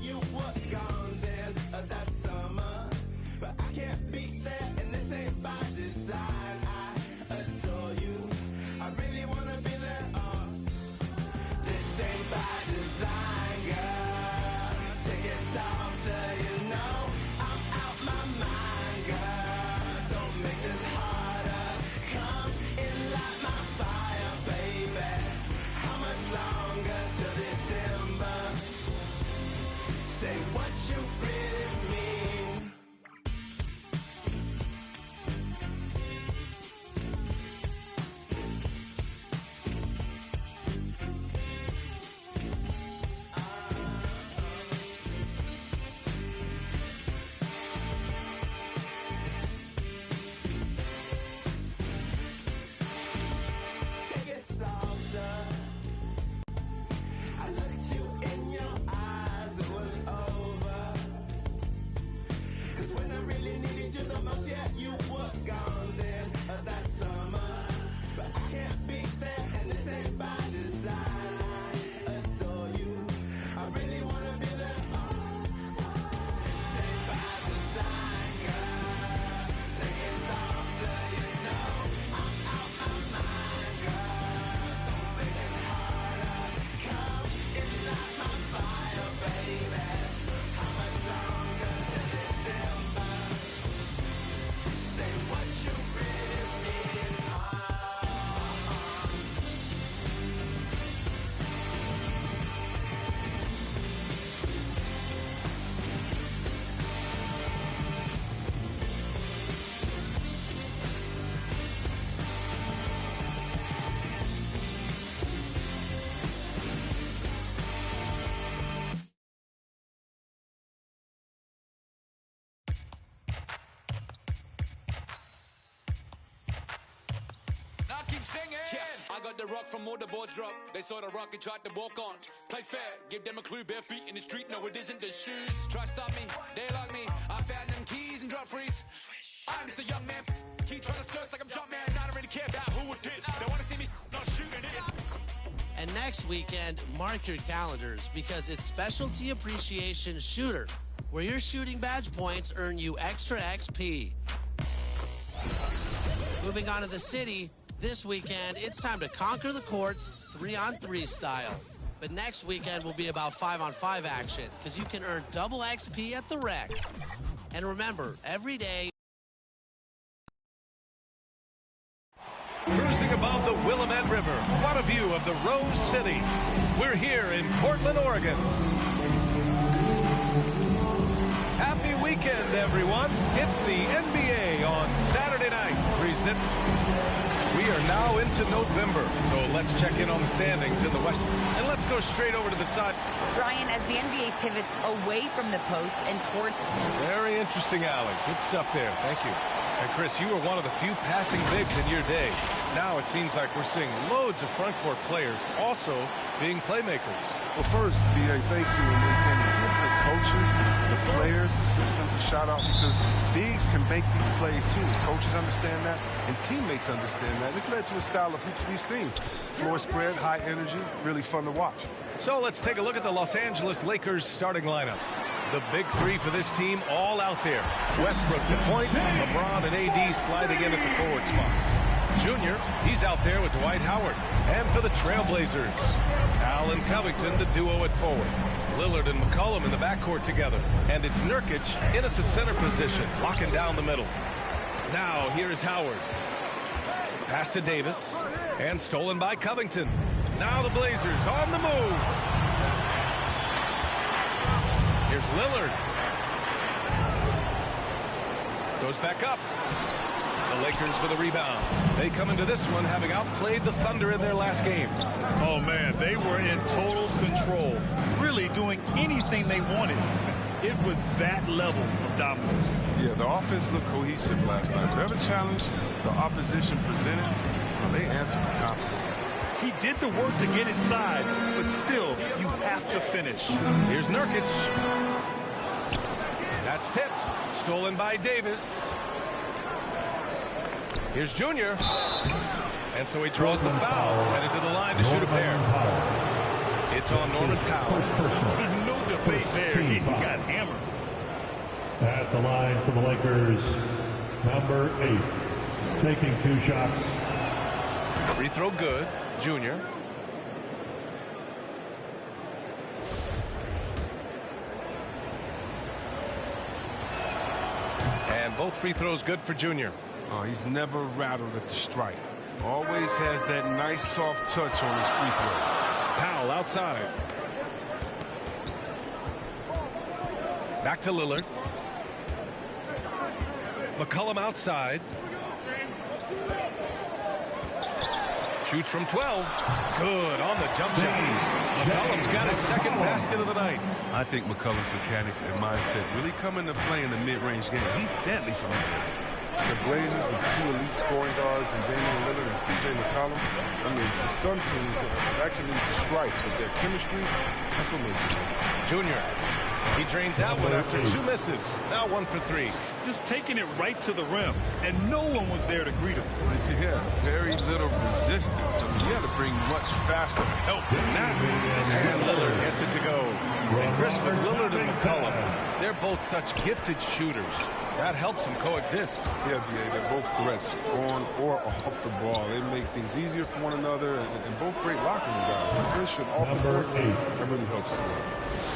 you were gone then that summer, but I can't be there, and this ain't by design. I adore you, I really wanna be there. This ain't by design, girl. Take it softer, you know I'm out my mind, girl. Don't make this harder. Come in, light my fire, baby. How much longer till December? Say what you really mean. Take it softer. I looked you in your eyes, it was over. 'Cause when I really needed you the most, yeah, you were gone then that summer. But I can't be there, and this ain't by design. I adore you, I really wanna be there. This ain't by design, girl. Take it softer, you know I'm out my mind, girl. Don't make it harder. Come and light my fire, baby. How much longer till December? Say what you really mean. Now keep singing. Yeah, I got the rock from all the boards drop. They saw the rock and tried to walk on. Play fair, give them a clue. Bare feet in the street. No, it isn't the shoes. Try stop me, they lock me. I found them keys and drop freeze. I'm just a young man. Keep trying to search like I'm Jumpman. I don't really care about who it is. They want to see me not shooting it. And next weekend, mark your calendars because it's Specialty Appreciation Shooter, where your shooting badge points earn you extra XP. Moving on to the city, this weekend, it's time to conquer the courts 3-on-3 style. But next weekend will be about 5-on-5 action because you can earn double XP at the rec. And remember, every day, Cruising above the Willamette River, what a view of the Rose City. We're here in Portland, Oregon. Happy weekend, everyone. It's the NBA on Saturday night. We are now into November, so let's check in on the standings in the West. And let's go straight over to the side. Brian, as the NBA pivots away from the post and toward... Very interesting, Alec. Good stuff there. Thank you. And Chris, you were one of the few passing bigs in your day. Now it seems like we're seeing loads of front court players also being playmakers. Well, first, B.A., thank you. And give the coaches, the players, the systems a shout out because bigs can make these plays too. Coaches understand that, and teammates understand that. This led to a style of hoops we've seen. Floor spread, high energy, really fun to watch. So let's take a look at the Los Angeles Lakers starting lineup. The big three for this team all out there. Westbrook the point, LeBron and AD sliding in at the forward spots. Junior, he's out there with Dwight Howard. And for the Trailblazers, Al and Covington, the duo at forward. Lillard and McCollum in the backcourt together. And it's Nurkic in at the center position, locking down the middle. Now here's Howard. Pass to Davis, and stolen by Covington. Now the Blazers on the move. Here's Lillard. Goes back up. The Lakers for the rebound. They come into this one having outplayed the Thunder in their last game. Oh, man, they were in total control, really doing anything they wanted. It was that level of dominance. Yeah, the offense looked cohesive last night. Whatever challenge the opposition presented, they answered with confidence. He did the work to get inside, but still, you have to finish. Here's Nurkic. That's tipped. Stolen by Davis. Here's Junior. And so he draws the foul. Headed to the line to shoot a pair. It's on Norman Powell. There's no debate there. He got hammered. At the line for the Lakers, number 8, taking 2 shots. Free throw good. Junior. And both free throws good for Junior. Oh, he's never rattled at the stripe. Always has that nice soft touch on his free throws. Powell outside. Back to Lillard. McCollum outside. Shoots from 12. Good on the jump shot. McCollum's got his second basket of the night. I think McCollum's mechanics and mindset really come into play in the mid-range game. He's deadly from there. The Blazers with 2 elite scoring guards and Damian Lillard and C.J. McCollum. I mean, for some teams, that can lead to strife, but their chemistry, that's what makes it work. Junior. He drains that one after 2 misses. Now 1 for 3. Just taking it right to the rim, and no one was there to greet him. Yeah, very little resistance. I mean, you had to bring much faster help than that. And Lillard gets it to go. And Chris, with Lillard and McCollum, they're both such gifted shooters. That helps them coexist. Yeah, they're both threats on or off the ball. They make things easier for one another, and both great locker room guys. And Christian off the court, that really helps as well.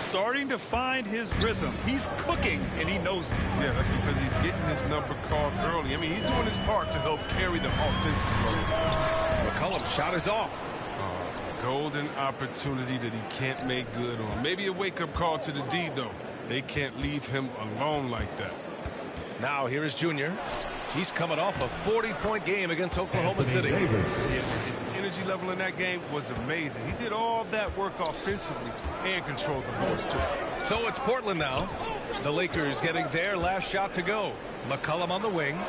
Starting to find his rhythm. He's cooking, and he knows it. Yeah, that's because he's getting his number called early. I mean, he's doing his part to help carry them offensively. McCollum's shot is off. Golden opportunity that he can't make good on. Maybe a wake-up call to the D, though. They can't leave him alone like that. Now here is Junior. He's coming off a 40-point game against Oklahoma City. Yeah, his energy level in that game was amazing. He did all that work offensively and controlled the boards, too. So it's Portland now. The Lakers getting their last shot to go. McCollum on the wing.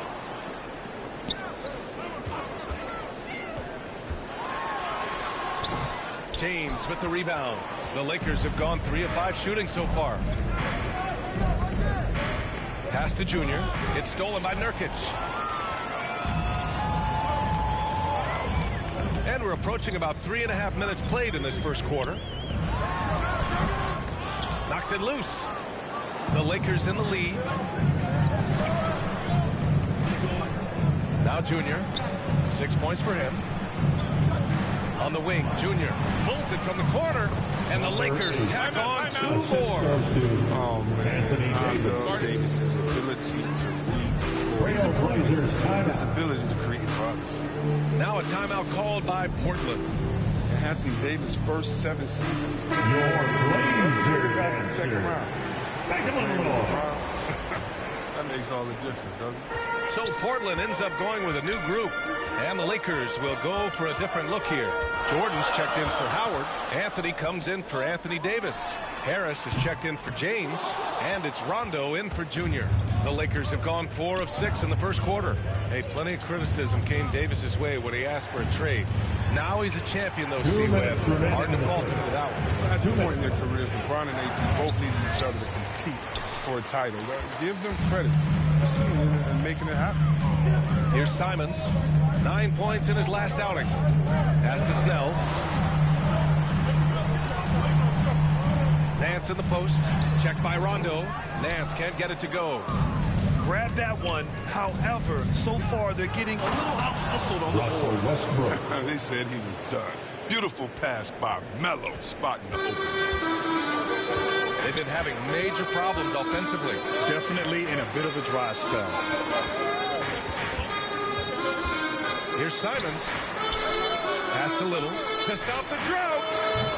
James with the rebound. The Lakers have gone 3 of 5 shooting so far. Pass to Junior. It's stolen by Nurkic. And we're approaching about 3.5 minutes played in this first quarter. Knocks it loose. The Lakers in the lead. Now Junior. 6 points for him. On the wing, Junior pulls it from the corner, and the Lakers tack on 2 more. Oh, man. Davis's ability to read his ability to create for others. Now a timeout called by Portland. Anthony Davis' first 7 seasons. That's the second round. That makes all the difference, doesn't it? So Portland ends up going with a new group, and the Lakers will go for a different look here. Jordan's checked in for Howard. Anthony comes in for Anthony Davis. Harris is checked in for James, and it's Rondo in for Junior. The Lakers have gone 4 of 6 in the first quarter. Hey, plenty of criticism came Davis's way when he asked for a trade. Now he's a champion, though, C-Web. Hard to fault him for that one. At this point in their careers, LeBron and AD both needed each other to compete for a title. Give them credit for seeing it and making it happen. Here's Simons. 9 points in his last outing. Pass to Snell. Nance in the post. Checked by Rondo. Nance can't get it to go. Grab that one. However, so far they're getting a little out-hustled on the boards. They said he was done. Beautiful pass by Melo, spotting the opening. They've been having major problems offensively. Definitely in a bit of a dry spell. Here's Simons. Pass to Little to stop the drought.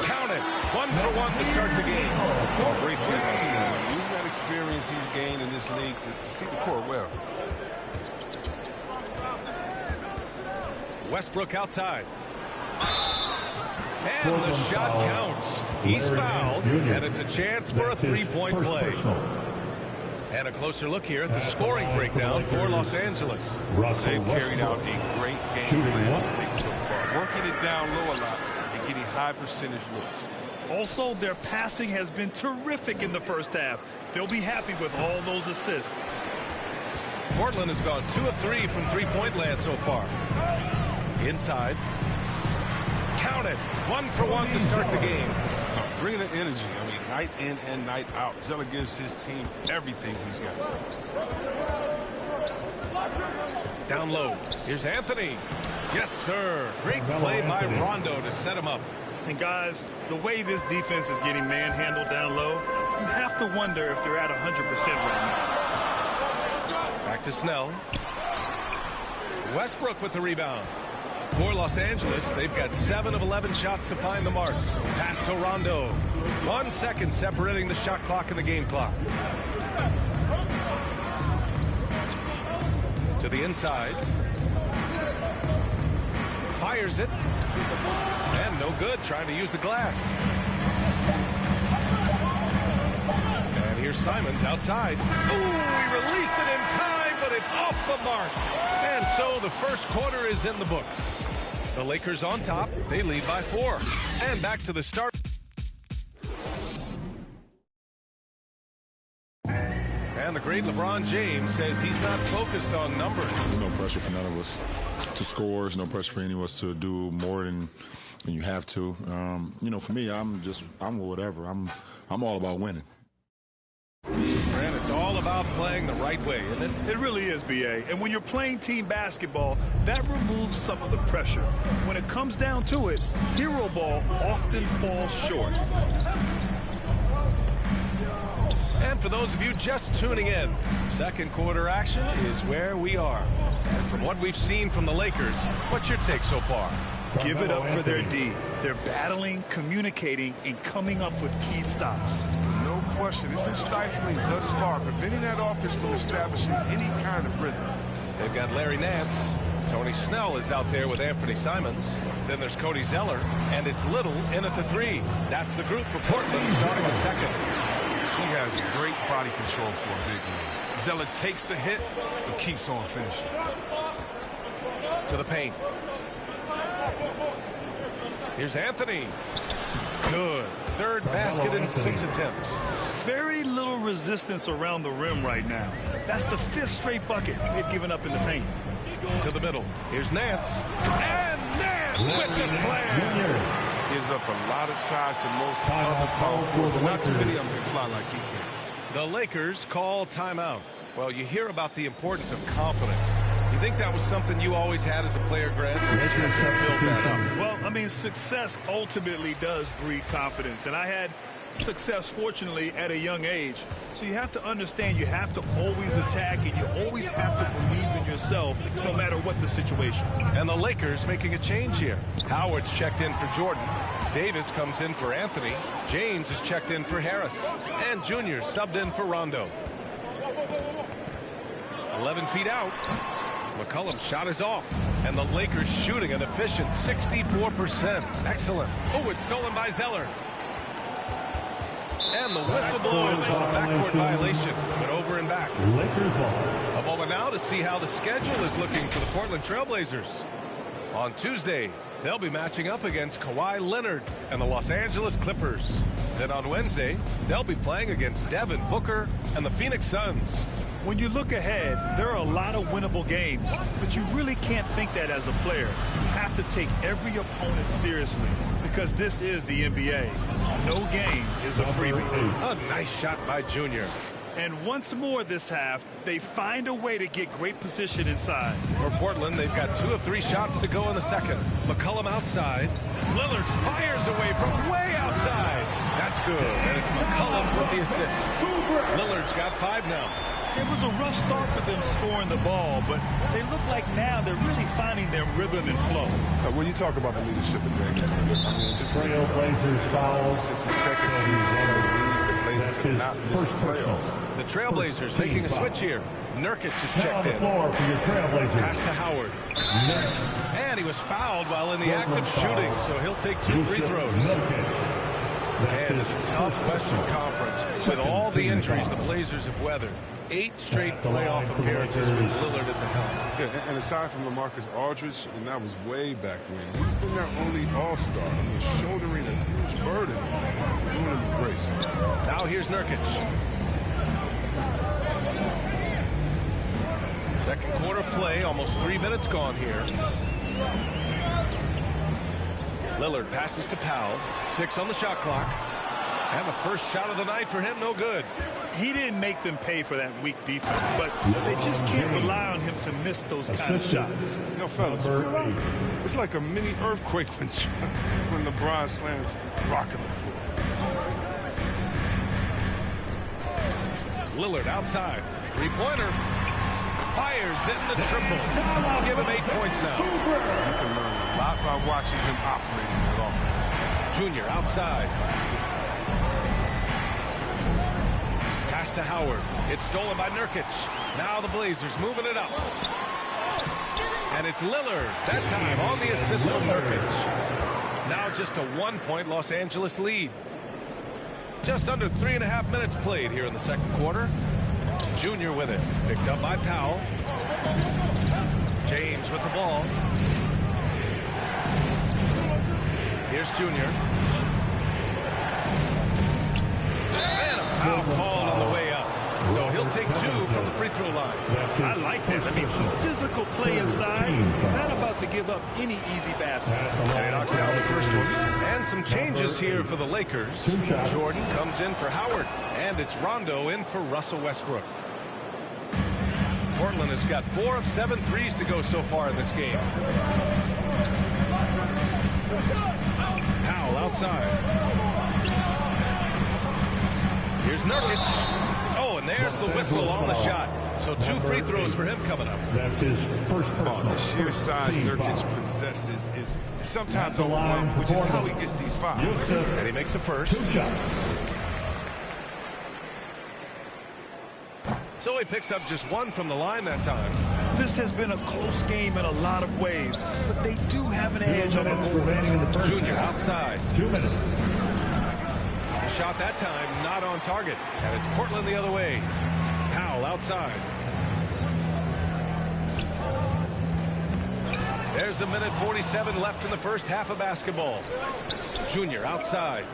Count it. 1 for 1 to start the game. Oh, great feat by Snell. Using that experience he's gained in this league to see the court well. Westbrook outside. And the shot counts. He's fouled, and it's a chance for a 3-point play. And a closer look here at the scoring breakdown for Los Angeles. They've carried out a great game plan so far, working it down low a lot and getting high percentage looks. Also, their passing has been terrific in the first half. They'll be happy with all those assists. Portland has gone 2 of 3 from 3-point land so far. Inside. Count it. 1 for 1 to start the game. Bringing the energy. I mean, night in and night out. Zeller gives his team everything he's got. Down low. Here's Anthony. Yes, sir. Great play by Rondo to set him up. And guys, the way this defense is getting manhandled down low, you have to wonder if they're at 100% right now. Back to Snell. Westbrook with the rebound. For Los Angeles, they've got 7 of 11 shots to find the mark. Pass to Rondo. 1 second separating the shot clock and the game clock. To the inside. Fires it. And no good, trying to use the glass. And here's Simons outside. Ooh, he released it in time, but it's off the mark. And so the first quarter is in the books. The Lakers on top. They lead by 4. And back to the start. And the great LeBron James says he's not focused on numbers. There's no pressure for none of us to score. There's no pressure for any of us to do more than you have to. You know, for me, I'm whatever. I'm all about winning. And it's all about playing the right way, isn't it? It really is, B.A. And when you're playing team basketball, that removes some of the pressure. When it comes down to it, hero ball often falls short. And for those of you just tuning in, second quarter action is where we are. And from what we've seen from the Lakers, what's your take so far? Give it up for their D. They're battling, communicating, and coming up with key stops. No question. It's been stifling thus far, preventing that offense from establishing any kind of rhythm. They've got Larry Nance. Tony Snell is out there with Anthony Simons. Then there's Cody Zeller, and it's Little in at the 3. That's the group for Portland starting the second. He has great body control for a big man. Zeller takes the hit, but keeps on finishing. To the paint. Here's Anthony. Good. Third basket in 6 attempts. Very little resistance around the rim right now. That's the 5th straight bucket they've given up in the paint. To the middle. Here's Nance. And Nance with the slam. Gives up a lot of size to most other power forwards, but not too many of them can fly like he can. The Lakers call timeout. Well, you hear about the importance of confidence. You think that was something you always had as a player, Grant? Well, I mean, success ultimately does breed confidence. And I had success, fortunately, at a young age. So you have to understand you have to always attack and you always have to believe in yourself no matter what the situation. And the Lakers making a change here. Howard's checked in for Jordan. Davis comes in for Anthony. James is checked in for Harris. And Junior subbed in for Rondo. 11 feet out. McCollum's shot is off. And the Lakers shooting an efficient 64%. Excellent. Oh, it's stolen by Zeller. And the whistle blows on a backcourt violation. But over and back. Lakers ball. A moment now to see how the schedule is looking for the Portland Trailblazers. On Tuesday, they'll be matching up against Kawhi Leonard and the Los Angeles Clippers. Then on Wednesday, they'll be playing against Devin Booker and the Phoenix Suns. When you look ahead, there are a lot of winnable games, but you really can't think that as a player. You have to take every opponent seriously because this is the NBA. No game is a freebie. A nice shot by Junior. And once more this half, they find a way to get great position inside. For Portland, they've got 2 of 3 shots to go in the second. McCollum outside. Lillard fires away from way outside. That's good. And it's McCollum with the assist. Lillard's got 5 now. It was a rough start for them scoring the ball, but they look like now they're really finding their rhythm and flow. When you talk about the leadership of Greg, I mean, just like Trailblazers foul. since his second season in the league, the Blazers have not missed the playoffs. The Trailblazers making a switch here. Nurkic is Now checked the in. floor for your Trailblazers. Pass to Howard. And he was fouled while in the act of shooting, so he'll take 2 free throws. And it's a tough Western Conference with all the injuries the Blazers have weathered. 8 straight playoff appearances with Lillard at the helm. Yeah, and aside from LaMarcus Aldridge, and that was way back when, he's been their only all-star. I mean, shouldering a huge burden, doing him with grace. Now here's Nurkic. Second quarter play, almost 3 minutes gone here. Lillard passes to Powell. 6 on the shot clock. And the first shot of the night for him, no good. He didn't make them pay for that weak defense, but they just can't rely on him to miss those kind of shots. You know, fellas, it's like a mini earthquake when LeBron slams rock on the floor. Lillard outside. Three-pointer. Fires in the triple. I'll give him 8 points now. You can learn a lot by watching him operate in that offense. Junior outside. Pass to Howard. It's stolen by Nurkic. Now the Blazers moving it up. And it's Lillard. That time on the assist from Nurkic. Now just a 1-point Los Angeles lead. Just under 3.5 minutes played here in the second quarter. Junior with it. Picked up by Powell. James with the ball. Here's Junior. And a foul called on the way up. So he'll take 2 from the free throw line. I like that. I mean, some physical play inside. He's not about to give up any easy baskets. And he knocks down the first one. And some changes here for the Lakers. Jordan comes in for Howard. And it's Rondo in for Russell Westbrook. Portland has got 4 of 7 threes to go so far in this game. Powell outside. Here's Nurkic. Oh, and there's the whistle on the shot. So 2 free throws for him coming up. That's his first personal. The sheer size Nurkic possesses is sometimes overwhelming, which is how he gets these fouls. And he makes the first. 2 shots. So he picks up just 1 from the line that time. This has been a close game in a lot of ways, but they do have an edge on the board. Junior outside. 2 minutes. Shot that time, not on target. And it's Portland the other way. Powell outside. There's a minute 47 left in the first half of basketball. Junior outside.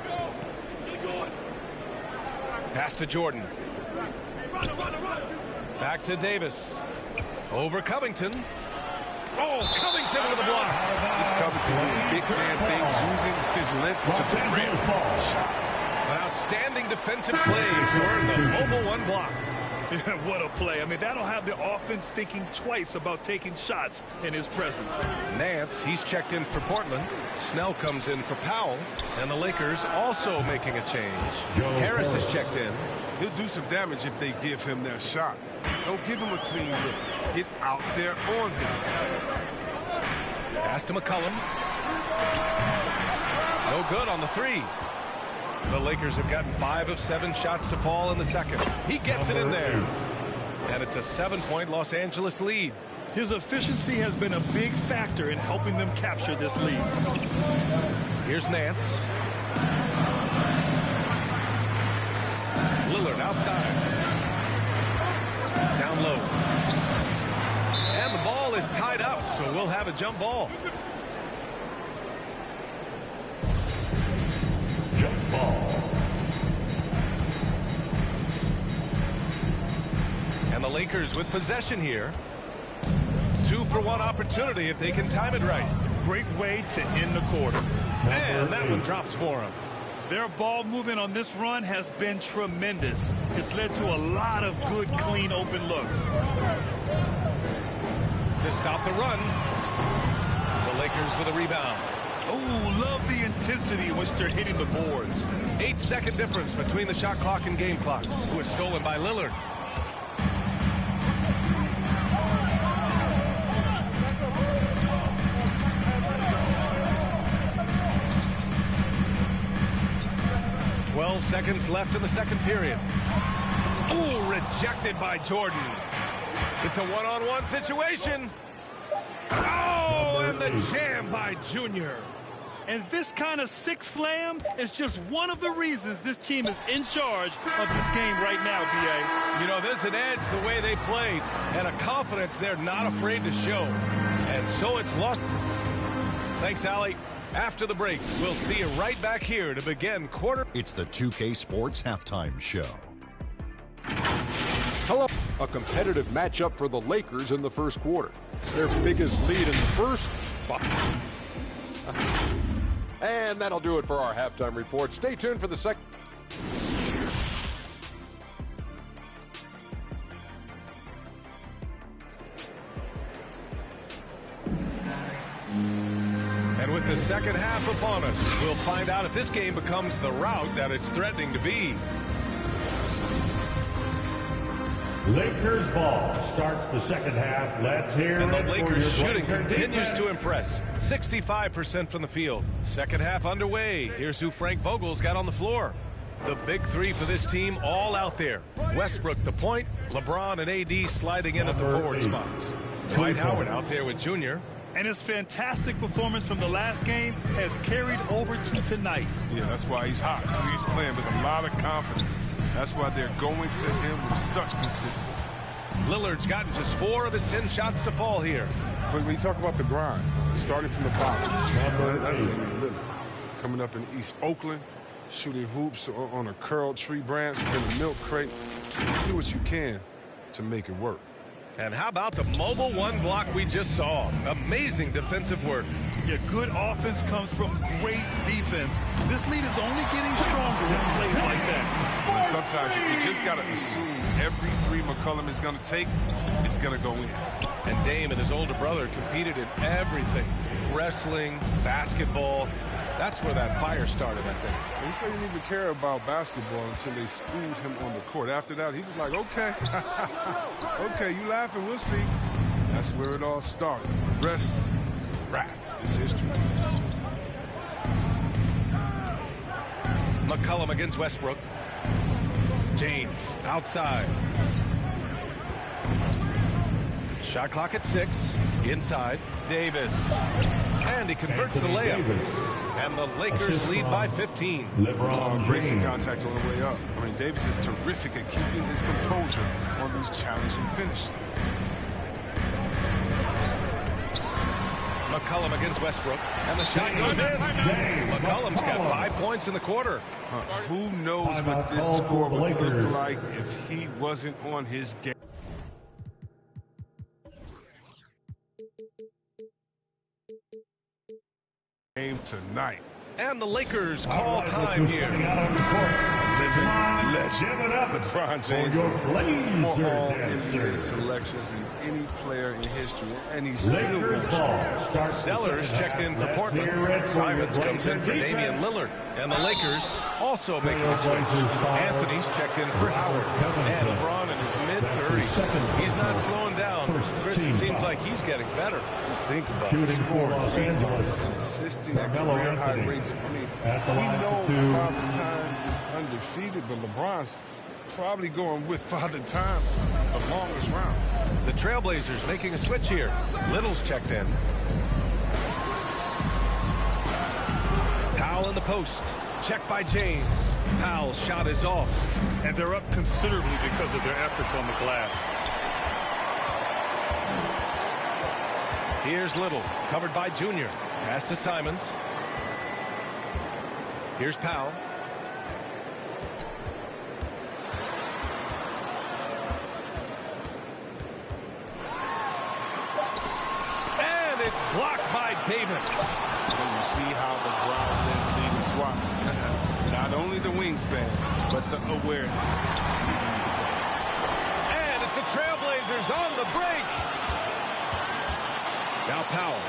Pass to Jordan. Back to Davis. Over Covington. Oh, Covington with a block. This Covington doing big man things, using his length to the rim. An outstanding defensive play for the mobile 1 block. Yeah, what a play. I mean, that'll have the offense thinking twice about taking shots in his presence. Nance, he's checked in for Portland. Snell comes in for Powell. And the Lakers also making a change. Harris is checked in. He'll do some damage if they give him that shot. Don't give him a clean look. Get out there on him. Pass to McCollum. No good on the 3. The Lakers have gotten 5 of 7 shots to fall in the second. He gets it in there. And it's a 7-point Los Angeles lead. His efficiency has been a big factor in helping them capture this lead. Here's Nance. Lillard outside. Down low. And the ball is tied up, so we'll have a jump ball. Jump ball. And the Lakers with possession here. 2-for-1 opportunity if they can time it right. Great way to end the quarter. And that one drops for him. Their ball movement on this run has been tremendous. It's led to a lot of good, clean, open looks. To stop the run, the Lakers with a rebound. Oh, love the intensity in which they're hitting the boards. 8-second difference between the shot clock and game clock. Who is stolen by Lillard. Seconds left in the second period. Ooh, rejected by Jordan. It's a one-on-one situation. Oh, and the jam by Junior. And this kind of six slam is just one of the reasons this team is in charge of this game right now, B.A. You know, there's an edge the way they played and a confidence they're not afraid to show. And so it's lost. Thanks, Allie. After the break, we'll see you right back here to begin quarter. It's the 2K Sports Halftime Show. Hello. A competitive matchup for the Lakers in the first quarter. Their biggest lead in the first. And that'll do it for our halftime report. Stay tuned for the second. second half upon us. We'll find out if this game becomes the rout that it's threatening to be. Lakers ball starts the second half. Let's hear And the it Lakers for your shooting Blazer continues defense. to impress. 65% from the field. Second half underway. Here's who Frank Vogel's got on the floor. The big three for this team all out there. Westbrook the point. LeBron and AD sliding in at the forward spots. Dwight Howard out there with Junior. And his fantastic performance from the last game has carried over to tonight. Yeah, that's why he's hot. He's playing with a lot of confidence. That's why they're going to him with such consistency. Lillard's gotten just 4 of his 10 shots to fall here. But when you talk about the grind, starting from the bottom, that's Damian Lillard. Coming up in East Oakland, shooting hoops on a curled tree branch in a milk crate. Do what you can to make it work. And how about the mobile one block we just saw? Amazing defensive work. Yeah, good offense comes from great defense. This lead is only getting stronger with plays like that. But sometimes you just got to assume every three McCollum is going to take is going to go in. And Dame and his older brother competed in everything. Wrestling, basketball. That's where that fire started, I think. He said he didn't even care about basketball until they schooled him on the court. After that, he was like, okay, okay, you laughing, we'll see. That's where it all started. The rest is a wrap. It's history. McCollum against Westbrook. James outside. Shot clock at 6. Inside. Davis. And he converts the layup. And the Lakers lead by 15. Racing contact on the way up. I mean, Davis is terrific at keeping his composure on these challenging finishes. McCollum against Westbrook. And the shot goes in. McCollum's got 5 points in the quarter. Who knows what this score would look like if he wasn't on his game. Tonight. And the Lakers call time here. Legend. LeBron James. More All-NBA selections than any player in history. And he's still Zellers checked in for Portland. Simons comes in for Damian Lillard. And the Lakers also making a switch. Anthony's checked in for Howard. And LeBron in his mid-30s. He's not slowing down. Chris, it seems like he's getting better. Just think about Shooting it. for Los Angeles. Assisting at career high rates. I mean, we know Father Time is undefeated, but LeBron's probably going with Father Time the longest round. The Trailblazers making a switch here. Little's checked in. Powell in the post. Check by James. Powell's shot is off. And they're up considerably because of their efforts on the glass. Here's Little, covered by Junior. Pass to Simons. Here's Powell. And it's blocked by Davis. And you see how the Browns then lead the swats. Not only the wingspan, but the awareness. And it's the Trailblazers on the break. Now Powell.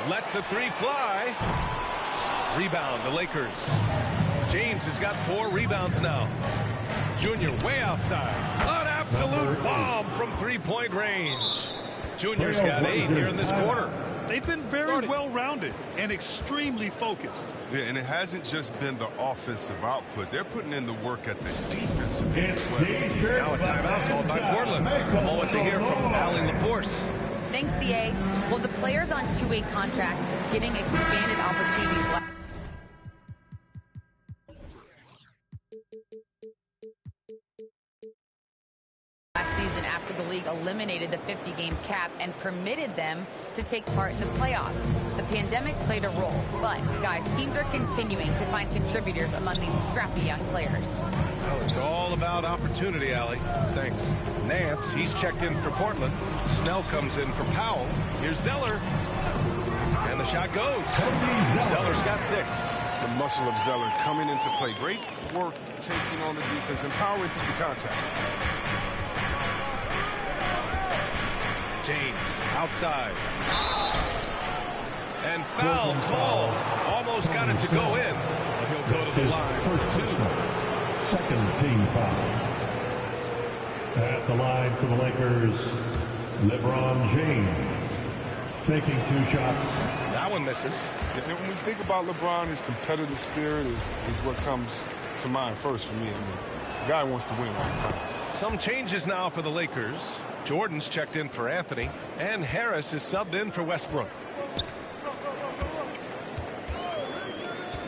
Lets the 3 fly. Rebound, the Lakers. James has got 4 rebounds now. Junior way outside. An absolute bomb from three-point range. Junior's got 8 here in this quarter. They've been very well-rounded and extremely focused. Yeah, and it hasn't just been the offensive output. They're putting in the work at the defensive end as well. Now a timeout called by Portland. A moment to hear from Allie LaForce. Thanks, BA. Well, the players on two-way contracts getting expanded opportunities. Last season, after the league eliminated the 50-game cap and permitted them to take part in the playoffs. The pandemic played a role, but, guys, teams are continuing to find contributors among these scrappy young players. Well, it's all about opportunity, Allie. Thanks. Nance, he's checked in for Portland. Snell comes in for Powell. Here's Zeller. And the shot goes. Zeller's got 6. The muscle of Zeller coming into play. Great work taking on the defense, empowering through the contact. James outside. And foul call. Almost got it to go in. But he'll go to the line. First personal. Second team foul. At the line for the Lakers, LeBron James. Taking 2 shots. That one misses. When we think about LeBron, his competitive spirit is what comes to mind first for me. I mean, the guy wants to win all the time. Some changes now for the Lakers. Jordan's checked in for Anthony, and Harris is subbed in for Westbrook.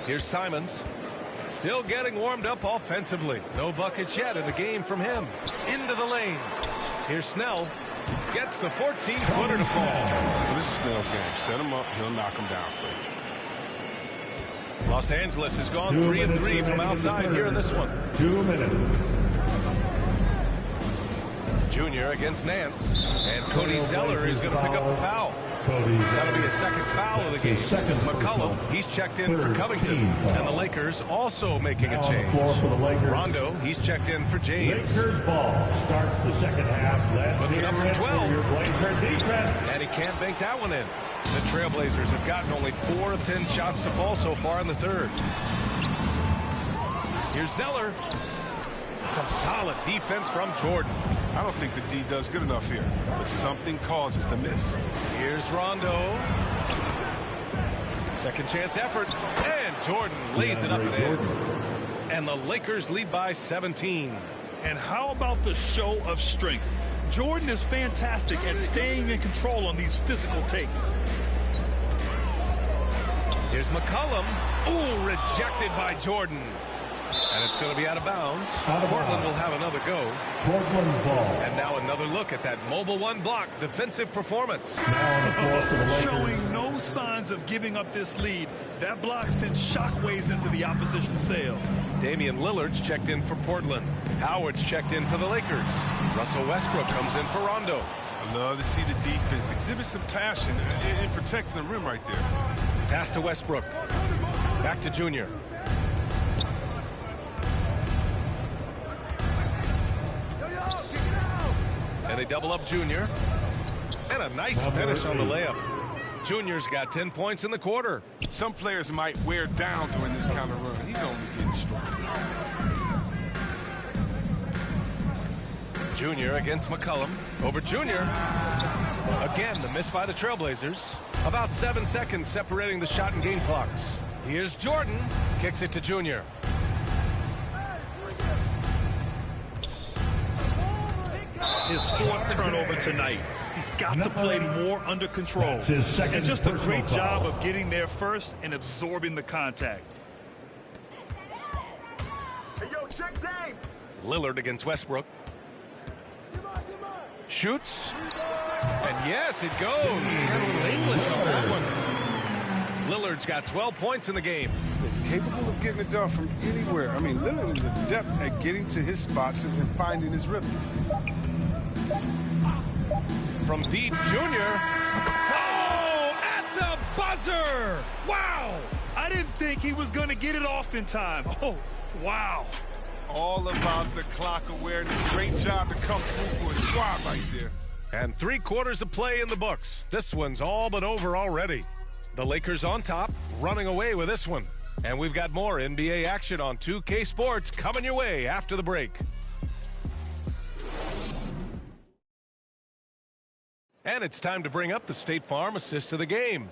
Here's Simons. Still getting warmed up offensively. No buckets yet in the game from him. Into the lane. Here's Snell. Gets the 14-footer to fall. Well, this is Snell's game. Set him up. He'll knock him down for you. Los Angeles has gone 3 of 3 from outside here in this one. 2 minutes. Junior against Nance. And Cody Zeller is going to pick up the foul. That'll be his second foul of the game. McCollum, he's checked in for Covington. And the Lakers also making a change. Rondo, he's checked in for James. Lakers ball starts the second half. Puts it up from 12. And he can't bank that one in. The Trailblazers have gotten only 4 of 10 shots to fall so far in the third. Here's Zeller. Some solid defense from Jordan. I don't think the D does good enough here, but something causes the miss. Here's Rondo. Second chance effort. And Jordan lays it up and in. And the Lakers lead by 17. And how about the show of strength? Jordan is fantastic at staying in control on these physical takes. Here's McCollum. Ooh, rejected by Jordan. And it's going to be out of bounds. Portland will have another go. Portland ball. And now another look at that mobile 1 block defensive performance. Now on the floor for the Lakers. Showing no signs of giving up this lead. That block sends shockwaves into the opposition sails. Damian Lillard's checked in for Portland. Howard's checked in for the Lakers. Russell Westbrook comes in for Rondo. I love to see the defense exhibit some passion in protecting the rim right there. Pass to Westbrook. Back to Junior. And they double up Junior. And a nice finish on the layup. Junior's got 10 points in the quarter. Some players might wear down during this kind of run. He's only getting stronger. Junior against McCollum. Over Junior. Again, the miss by the Trailblazers. About 7 seconds separating the shot and game clocks. Here's Jordan. Kicks it to Junior. His 4th turnover tonight. He's got to play more under control. And just a great job of getting there first and absorbing the contact. Hey, yo, check tape. Lillard against Westbrook. Shoots. And yes, it goes. Got a little English on that one. Lillard's got 12 points in the game. Capable of getting it done from anywhere. I mean, Lillard is adept at getting to his spots and finding his rhythm. From deep, Junior. Oh, at the buzzer! Wow! I didn't think he was going to get it off in time. Oh, wow. All about the clock awareness. Great job to come through for his squad right there. And 3 quarters of play in the books. This one's all but over already. The Lakers on top, running away with this one. And we've got more NBA action on 2K Sports coming your way after the break. And it's time to bring up the State Farm assist of the game.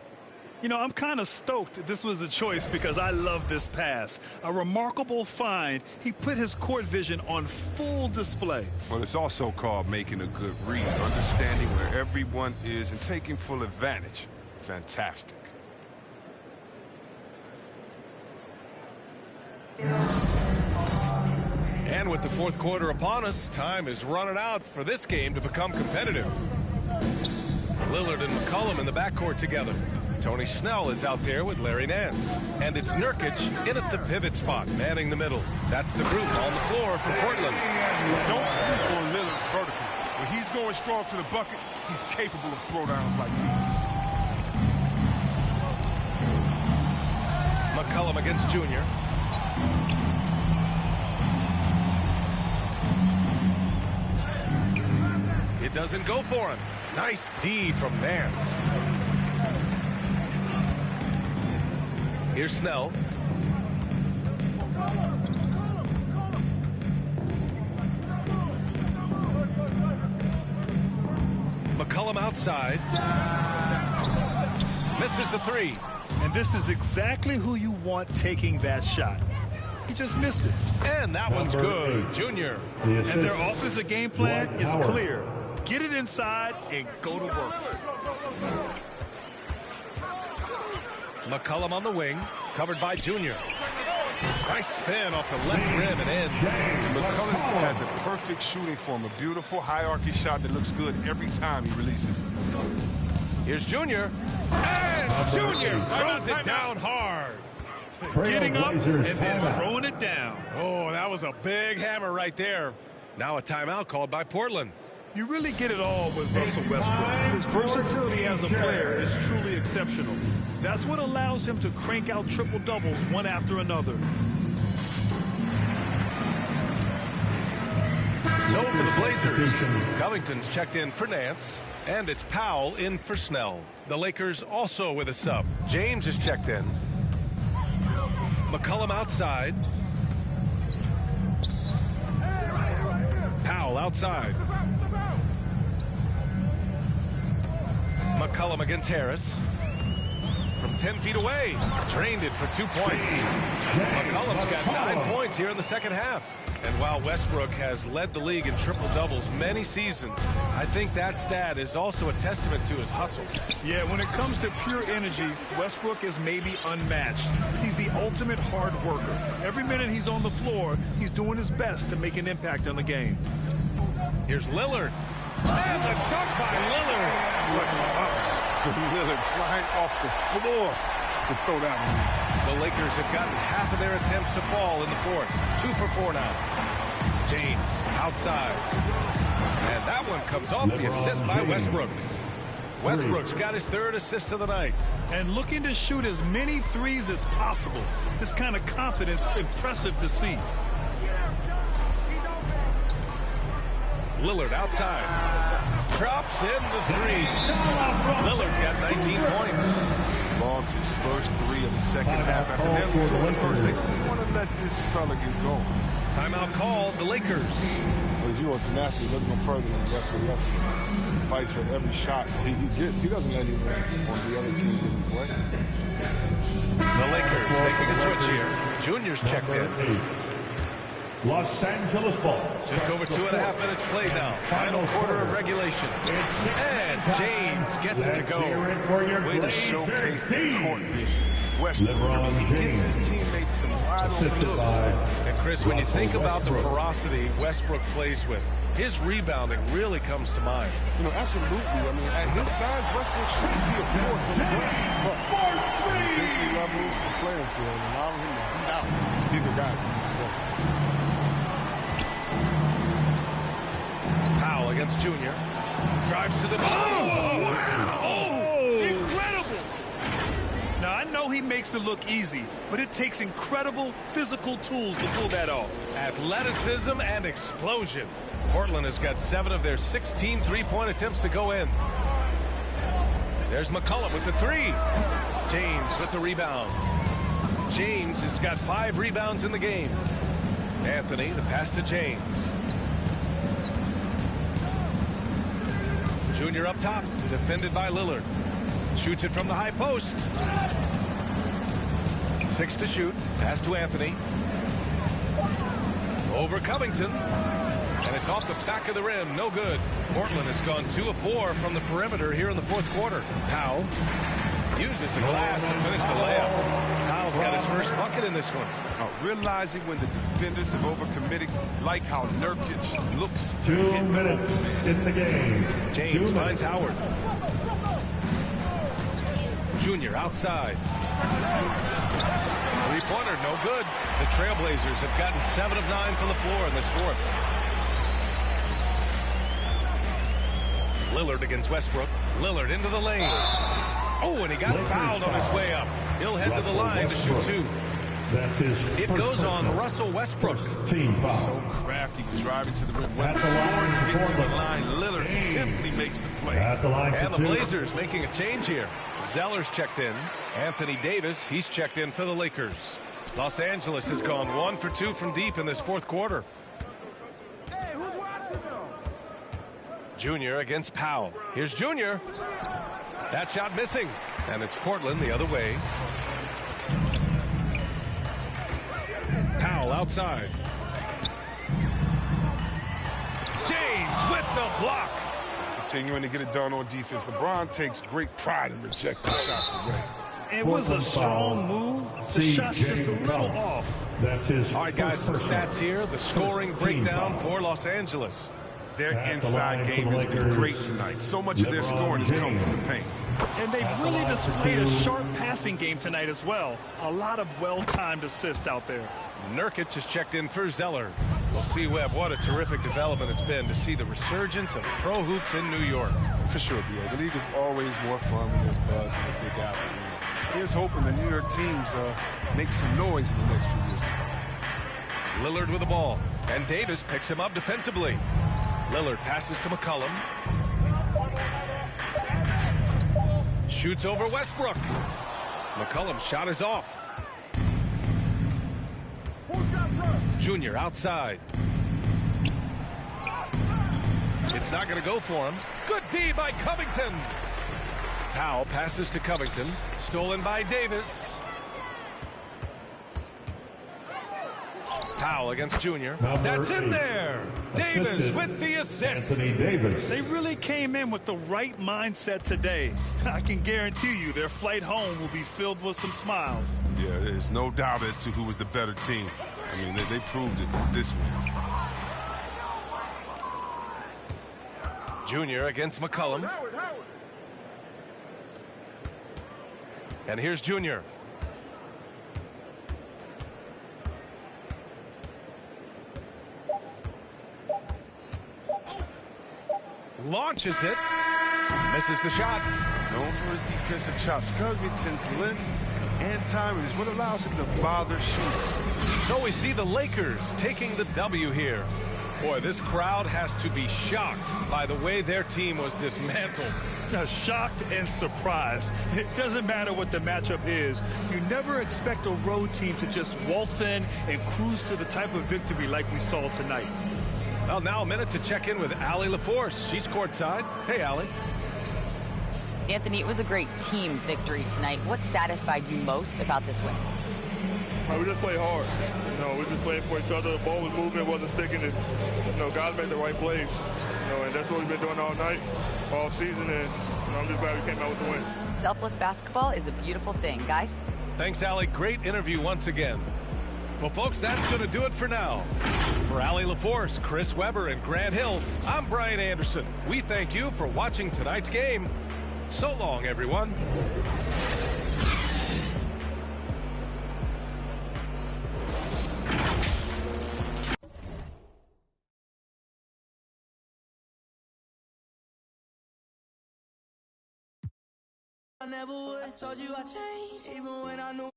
You know, I'm kind of stoked this was a choice because I love this pass. A remarkable find. He put his court vision on full display. Well, it's also called making a good read, understanding where everyone is and taking full advantage. Fantastic. And with the 4th quarter upon us, time is running out for this game to become competitive. Lillard and McCollum in the backcourt together. Tony Snell is out there with Larry Nance. And it's Nurkic in at the pivot spot, manning the middle. That's the group on the floor for Portland. Don't sleep on Lillard's vertical. When he's going strong to the bucket, he's capable of throwdowns like these. McCollum against Junior. It doesn't go for him. Nice D from Nance. Here's Snell. McCollum outside. Misses the three. And this is exactly who you want taking that shot. He just missed it. And that one's good. Junior. And their offensive game plan is clear. Get it inside and go to work. McCollum on the wing, covered by Junior. Nice spin off the left rim and in. McCollum has a perfect shooting form, a beautiful hierarchy shot that looks good every time he releases. Here's Junior. And Junior throws it down hard. Getting up and then throwing it down. Oh, that was a big hammer right there. Now a timeout called by Portland. You really get it all with Russell Westbrook. His versatility as a player is truly exceptional. That's what allows him to crank out triple-doubles one after another. So for the Blazers, Covington's checked in for Nance, and it's Powell in for Snell. The Lakers also with a sub. James is checked in. McCollum outside. Powell outside. McCollum against Harris. From 10 feet away. Drained it for 2 points. McCollum's got 9 points here in the second half. And while Westbrook has led the league in triple-doubles many seasons, I think that stat is also a testament to his hustle. Yeah, when it comes to pure energy, Westbrook is maybe unmatched. He's the ultimate hard worker. Every minute he's on the floor, he's doing his best to make an impact on the game. Here's Lillard. And the dunk by Lillard. What ups for Lillard flying off the floor to throw that one. The Lakers have gotten half of their attempts to fall in the fourth. 2 for 4 now. James outside. And that one comes off the assist by Westbrook. Westbrook's got his 3rd assist of the night. And looking to shoot as many threes as possible. This kind of confidence, impressive to see. Lillard outside. Drops in the 3. Lillard's got 19 points. Logs his first 3 of the second half. After them 2 in the first, they don't want to let this fella get going. Timeout called, the Lakers. Well, if you want tenacity, look no further than Russell Westbrook. Fights for every shot he gets. He doesn't let anyone on the other team get his way. The Lakers making a switch here. Junior's checked in. Los Angeles ball. Just over 2.5 minutes played now. Final quarter of regulation. And James gets it to go. Way to showcase the court vision. Westbrook, he gets his teammates some wide open looks. And Chris, when you think about the ferocity Westbrook plays with, his rebounding really comes to mind. You know, absolutely. I mean, at his size, Westbrook shouldn't be a force on the ground. But his intensity levels, the playing field, allowing him to beat out bigger guys than himself. Powell against Junior. Drives to the ball. Oh, wow. Oh, incredible. Now, I know he makes it look easy, but it takes incredible physical tools to pull that off. Athleticism and explosion. Portland has got 7 of their 16 three-point attempts to go in. There's McCollum with the 3. James with the rebound. James has got 5 rebounds in the game. Anthony, the pass to James. Junior up top, defended by Lillard. Shoots it from the high post. 6 to shoot. Pass to Anthony. Over Covington. And it's off the back of the rim. No good. Portland has gone 2 of 4 from the perimeter here in the fourth quarter. Powell uses the glass to finish the layup. Powell's got his first bucket in this one. Realizing when the defenders have overcommitted, like how Nurkic looks. 2 minutes in the game. James finds Howard. Junior outside. Three-pointer, no good. The Trailblazers have gotten 7 of 9 from the floor in this fourth. Lillard against Westbrook. Lillard into the lane. Oh, and he got fouled on his way up. He'll head to the line to shoot 2. That's his It goes on Russell Westbrook. Team foul. So crafty, driving to the rim. When he's scoring and getting to the line, Lillard simply makes the play. At the line And the for 2. Blazers making a change here. Zeller's checked in. Anthony Davis, he's checked in for the Lakers. Los Angeles has gone 1 for 2 from deep in this fourth quarter. Hey, who's watching though? Junior against Powell. Here's Junior. That shot missing. And it's Portland the other way. Powell outside. James with the block. Continuing to get it done on defense. LeBron takes great pride in rejecting shots away. It was a strong move. The shot's just a little off. That's his. All right, guys, some stats here. The scoring breakdown for Los Angeles. Their inside game has been great tonight. So much of their scoring has come from the paint. And they've really displayed a sharp passing game tonight as well. A lot of well-timed assists out there. Nurkic has checked in for Zeller. We'll see, Webb, what a terrific development it's been to see the resurgence of pro hoops in New York. For sure, B.A. The league is always more fun when there's buzz in the Big Apple. Here's hoping the New York teams make some noise in the next few years. Lillard with the ball, and Davis picks him up defensively. Lillard passes to McCollum. Shoots over Westbrook. McCollum's shot is off. Junior outside. It's not going to go for him. Good D by Covington. Powell passes to Covington. Stolen by Davis. Powell against Junior. That's in there. Davis with the assist. Anthony Davis. They really came in with the right mindset today. I can guarantee you their flight home will be filled with some smiles. Yeah, there's no doubt as to who was the better team. I mean, they proved it this week. Junior against McCollum. And here's Junior. Launches it. Misses the shot. Known for his defensive chops, Covington's length and timing is what allows him to bother shooters. So we see the Lakers taking the W here. Boy, this crowd has to be shocked by the way their team was dismantled. Shocked and surprised. It doesn't matter what the matchup is. You never expect a road team to just waltz in and cruise to the type of victory like we saw tonight. Well, now a minute to check in with Allie LaForce. She's courtside. Hey, Allie. Anthony, it was a great team victory tonight. What satisfied you most about this win? We just played hard. We just played for each other. The ball was moving, it wasn't sticking. Guys made the right plays. And that's what we've been doing all night, all season. And I'm just glad we came out with the win. Selfless basketball is a beautiful thing, guys. Thanks, Allie. Great interview once again. Well, folks, that's going to do it for now. For Allie LaForce, Chris Webber, and Grant Hill, I'm Brian Anderson. We thank you for watching tonight's game. So long, everyone. I never would, told you I changed, even when I knew